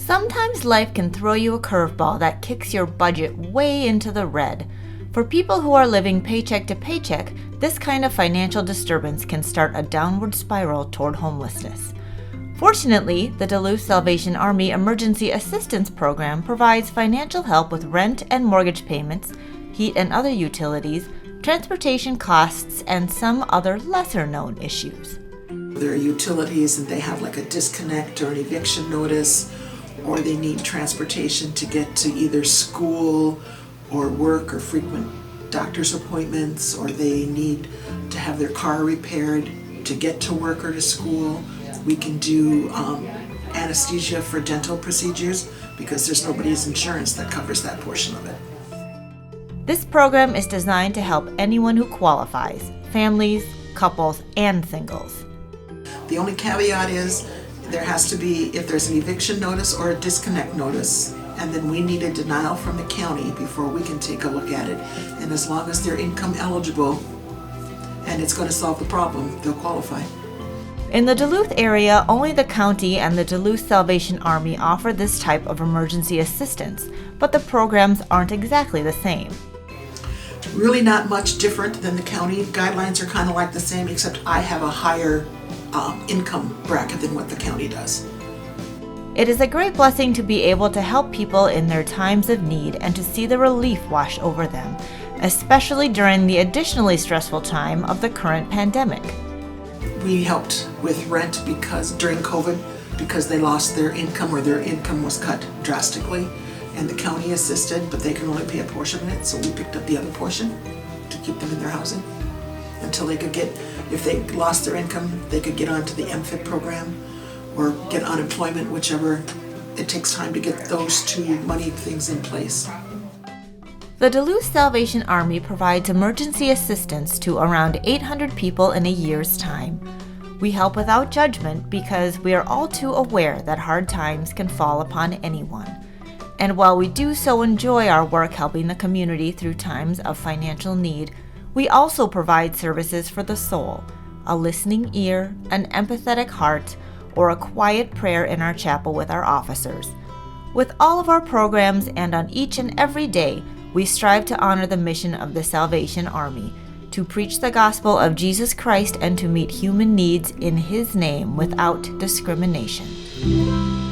Sometimes life can throw you a curveball that kicks your budget way into the red. For people who are living paycheck to paycheck, this kind of financial disturbance can start a downward spiral toward homelessness. Fortunately, the Duluth Salvation Army Emergency Assistance Program provides financial help with rent and mortgage payments, heat and other utilities, transportation costs, and some other lesser-known issues. There are utilities and they have like a disconnect or an eviction notice, or they need transportation to get to either school or work or frequent doctor's appointments, or they need to have their car repaired to get to work or to school. We can do anesthesia for dental procedures because there's nobody's insurance that covers that portion of it. This program is designed to help anyone who qualifies, families, couples, and singles. The only caveat is there has to be, if there's an eviction notice or a disconnect notice, and then we need a denial from the county before we can take a look at it. And as long as they're income eligible and it's going to solve the problem, they'll qualify. In the Duluth area, only the county and the Duluth Salvation Army offer this type of emergency assistance, but the programs aren't exactly the same. Really not much different than the county. Guidelines are kind of like the same, except I have a higher income bracket than what the county does. It is a great blessing to be able to help people in their times of need and to see the relief wash over them, especially during the additionally stressful time of the current pandemic. We helped with rent because during COVID, because they lost their income or their income was cut drastically, and the county assisted, but they can only pay a portion of it, so we picked up the other portion to keep them in their housing until they could get, if they lost their income, they could get onto the MFIP program or get unemployment, whichever. It takes time to get those two money things in place. The Duluth Salvation Army provides emergency assistance to around 800 people in a year's time. We help without judgment because we are all too aware that hard times can fall upon anyone. And while we do so enjoy our work helping the community through times of financial need, we also provide services for the soul, a listening ear, an empathetic heart, or a quiet prayer in our chapel with our officers. With all of our programs and on each and every day, we strive to honor the mission of the Salvation Army, to preach the gospel of Jesus Christ and to meet human needs in His name without discrimination.